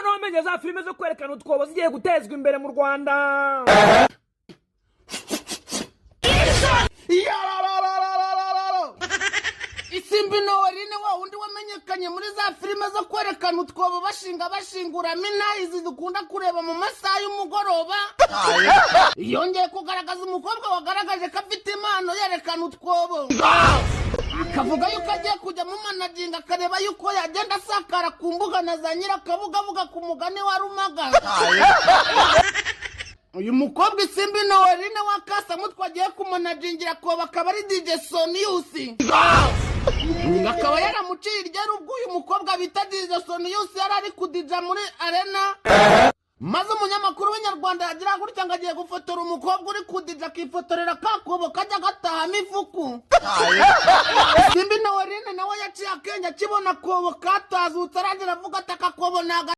noneho menye za filime zo kwerekana utwobo zigiye gutezwa imbere mu Rwanda. Isimbi Noeline wa undi wamenyekanye muri za filime zo kwerekana utwobo bashingura minayizi dukunda kureba mu masaha y'umugoroba. Yongeye kugaragaza umukobwa wagaragaje ko afite impano yerekana utwobo. Akavuga yuko agiye kujya mu managing akareba yuko yagenda asakara ku mbuga na za nyirakabugabuga ku mugani wa Rumaga. Uyu mukobwa Isimbi Noeline wa Kasamu twagiye kumanagingira ko bakaba ari DJ Sonius. Akaba yaramuciye iryera ubwo uyu mukobwa bita DJ Sonius yari ari kudija muri arena. Maze umunyamakuru w'inyarwanda yagira gutya ngo agiye gufotora umukobwa uri kudija akifotorera kakobo kajya gataha mifuku. Isimbi Noeline nawe yaciye akenya kibona kobo katazutse aragira avuga ataka kobo naga